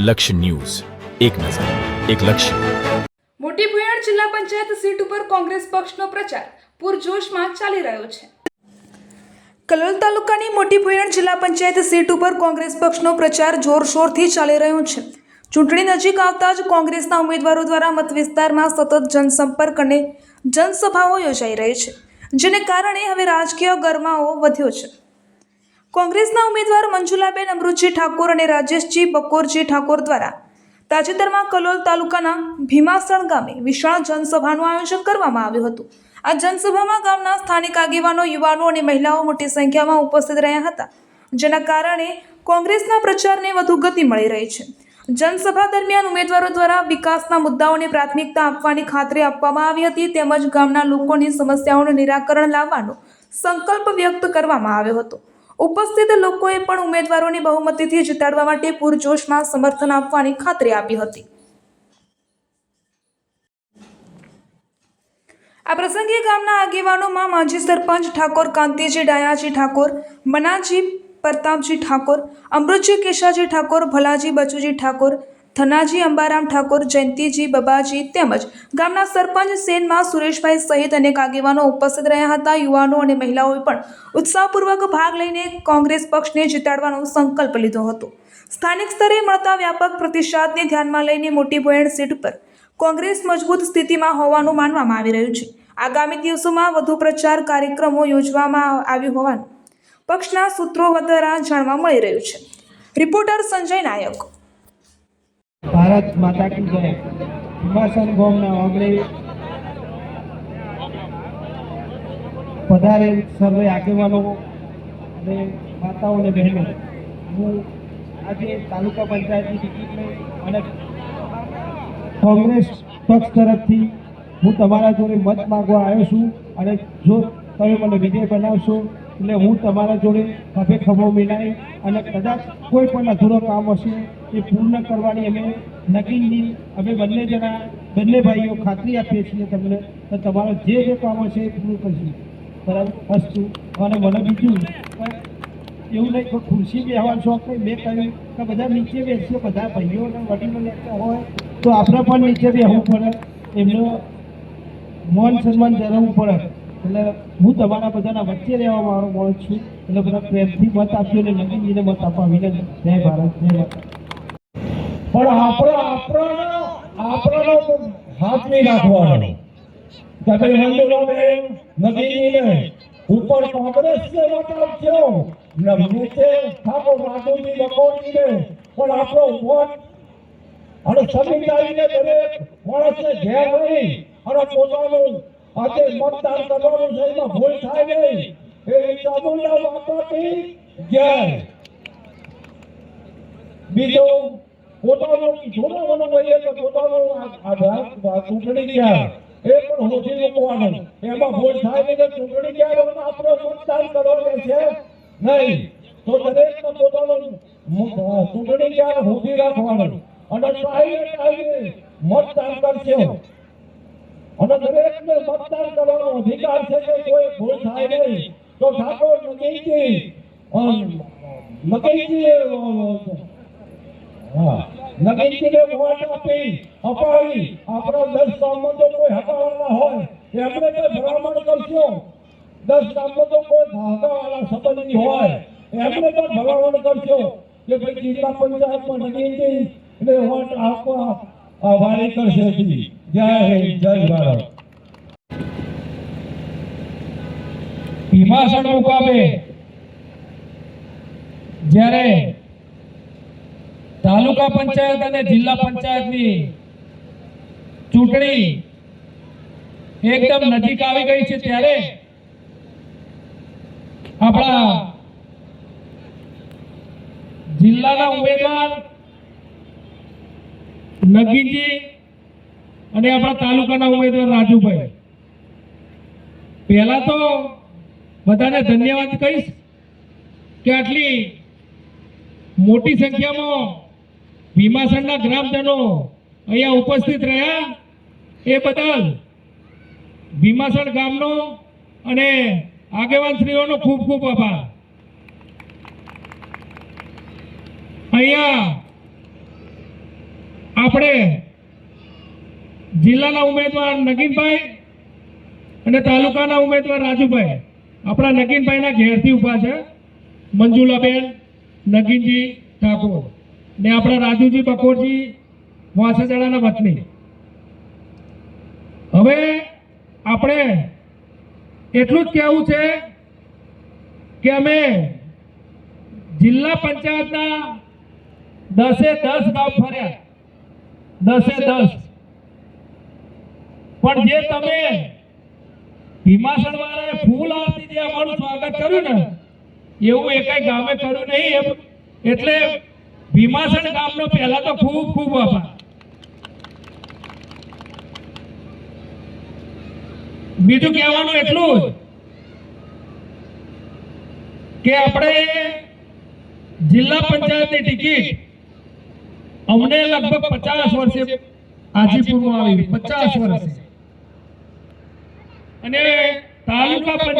લક્ષ્ય ન્યૂઝ, એક નજર, એક લક્ષ્ય. મોટી ભુયાણ જિલ્લા પંચાયત સીટ ઉપર કોંગ્રેસ પક્ષનો પ્રચાર પૂરજોશમાં ચાલી રહ્યો છે. કલોલ તાલુકાની મોટી ભુયાણ જિલ્લા પંચાયત સીટ ઉપર કોંગ્રેસ પક્ષનો પ્રચાર જોરશોરથી ચાલી રહ્યો છે. ચૂંટણી નજીક આવતા જ કોંગ્રેસના ઉમેદવારો દ્વારા મત વિસ્તારમાં સતત જનસંપર્ક અને જનસભાઓ યોજાઈ રહી છે, જેને કારણે હવે રાજકીય ગરમાવો વધ્યો છે. કોંગ્રેસના ઉમેદવાર મંજુલાબેન અમૃતજી ઠાકોર અને રાજેશજી બકોરજી ઠાકોર દ્વારા તાજેતરમાં કલોલ તાલુકાના ભીમાસણ ગામે વિશાળ જનસભાનું આયોજન કરવામાં આવ્યું હતું. આ જનસભામાં ગામના સ્થાનિક આગેવાનો, યુવાનો અને મહિલાઓ મોટી સંખ્યામાં ઉપસ્થિત રહ્યા હતા, જેના કારણે કોંગ્રેસના પ્રચારને વધુ ગતિ મળી રહી છે. જનસભા દરમિયાન ઉમેદવારો દ્વારા વિકાસના મુદ્દાઓને પ્રાથમિકતા આપવાની ખાતરી આપવામાં આવી હતી, તેમજ ગામના લોકોની સમસ્યાઓનું નિરાકરણ લાવવાનો સંકલ્પ વ્યક્ત કરવામાં આવ્યો હતો. ઉપસ્થિત લોકોએ પણ ઉમેદવારોને બહુમતીથી જીતાડવા માટે પૂરજોશમાં સમર્થન આપવાની ખાતરી આપી હતી. આ પ્રસંગે ગામના આગેવાનોમાં માજી સરપંચ ઠાકોર કાંતિજી ડાયાજી ઠાકોર, મનાજી પ્રતાપજી ઠાકોર, અમૃતજી કેશાજી ઠાકોર, ભલાજી બચુજી ઠાકોર, થનાજી અંબારામ ઠાકોર, જયંતિજી બબાજી તેમજ ગામના સરપંચ સેનમાં સુરેશભાઈ સહિત અનેક આગેવાનો ઉપસ્થિત રહ્યા હતા. યુવાનો અને મહિલાઓએ પણ ઉત્સાહપૂર્વક ભાગ લઈને કોંગ્રેસ પક્ષને જીતાડવાનો સંકલ્પ લીધો હતો. સ્થાનિક સ્તરે મળતા વ્યાપક પ્રતિસાદને ધ્યાનમાં લઈને મોટી ભુયાણ સીટ પર કોંગ્રેસ મજબૂત સ્થિતિમાં હોવાનું માનવામાં આવી રહ્યું છે. આગામી દિવસોમાં વધુ પ્રચાર કાર્યક્રમો યોજવામાં આવ્યું હોવાનું પક્ષના સૂત્રો દ્વારા જાણવા મળી રહ્યું છે. રિપોર્ટર સંજય નાયક. ભારત માતા કી જય. ભીમાસણ ગામના આંગણે પધારેલ સર્વે આગેવાનો અને માતાઓ અને બહેનો, હું આજે તાલુકા પંચાયતની ટિકિટ લઈ અને કોંગ્રેસ પક્ષ તરફથી હું તમારા જોડે મત માગવા આવ્યો છું. અને જો તમે મને વિજય બનાવશો એટલે હું તમારા જોડે ખભે ખભો મિલાવી અને કદાચ કોઈ પણ અધૂરો કામ હશે એ પૂર્ણ કરવાની અમે બંને ભાઈઓ ખાતરી આપીએ છીએ તમને, તો તમારો જે કામ હશે એ પૂરું કરશું. બરાબર વસ્તુ. અને મને બીજું એવું નહીં કે ખુરશી બેસવાનો શોખ નહીં. મેં કહ્યું કે બધા નીચે બેસીએ, બધા ભાઈઓ અને વડીલો લેતા હોય તો આપણે પણ નીચે બેસવું પડે, એમનો માન સન્માન જાળવવું પડે. એટલે હું તમારા બધાના વચ્ચે રહેવા મારો માણસ છું. એટલે બધા પ્રેમથી મત આપજો અને નવીનજીને મત આપવા વિનંતી. જય ભારત, જય માતા. પણ આપણો હાથ નહીં રાખવાનો. તમે મંજુલાબેન નદીને ઉપર કોંગ્રેસને મત આપજો, નીચે ઠાકોર રાજુજી બકોરીને. પણ આપણો વોટ અને સમજદારીને દરેક માણસને ઘેર રહી અને પોતાનું આજે મતદાન કરવાનું છે, એમાં ભૂલ થાય નહીં. એ ચામુંડા માતાની જય. બીજું પોતાનું જોડાવાનું હોય કે પોતાનું ચૂંટણી ક્યાં એ પણ હોજી મૂકવાનું, એમાં ભૂલ થાય નહીં. કે ચૂંટણી ક્યાં આપણે મતદાન કરવાનું છે નહીં, તો દરેકને પોતાનું ચૂંટણી ક્યાં હોજી રાખવાનું અને મતદાન કરશે. અને દરેકને મતદાન કરવાનો અધિકાર છે કે કોઈ ભૂલ થાય નહીં. તો ઠાકોર નગીજી નગીજીને વોટ આપી અપાવી આપણા 10 ગામમાં તો કોઈ હકાવાળા હોય એમને કોઈ ભલામણ કરશો. 10 ગામમાં તો કોઈ હકાવાળા સંબંધી હોય એમને પણ ભલામણ કરશો કે ભાઈ જિલ્લા પંચાયતમાં નગીજી ને વોટ આપવા આભારી કરશે. જય હિન્દ, જય ભારત. ભીમાસણ મુકામે જ્યારે તાલુકા પંચાયત અને જિલ્લા પંચાયતની ચૂંટણી એકદમ નજીક આવી ગઈ છે, ત્યારે આપણા જિલ્લાના ઉમેદવાર નગીનજી અને આપણા તાલુકાના ઉમેદવાર રાજુભાઈ, પહેલા તો બધાને ધન્યવાદ કહીશ કે આટલી મોટી સંખ્યામાં ભીમાસણના ગ્રામજનો અહીંયા ઉપસ્થિત રહ્યા એ બદલ ભીમાસણ ગામનો અને આગેવાનશ્રીઓનો ખૂબ ખૂબ આભાર. અહીંયા આપણે જિલ્લાના ઉમેદવાર નગીનભાઈ અને તાલુકાના ઉમેદવાર રાજુભાઈ આપણા નગીનભાઈના ઘેરથી ઊભા છે. મંજુલાબેન નગીનજી ઠાકોર ને આપણા રાજુજી બકોરજી વાસેદાણાના વતની. હવે આપણે એટલું જ કહેવું છે કે અમે જિલ્લા પંચાયતના 10 ગામ ફર્યા, 10 પણ જે તમે ભીમાસણ વાળાએ ફૂલ આરતીથી અમારું સ્વાગત કર્યું ને એવું એકેય ગામે કર્યું નહીં. એટલે ભીમાસણ ગામનો પહેલા તો ખૂબ ખૂબ આભાર. બીજું કહેવાનું એટલું જ કે આપણે જિલ્લા પંચાયતની ટિકિટ અમને લગભગ 50 વર્ષે હાજીપુરમાં આવી, 50 વર્ષે, અને તાલુકા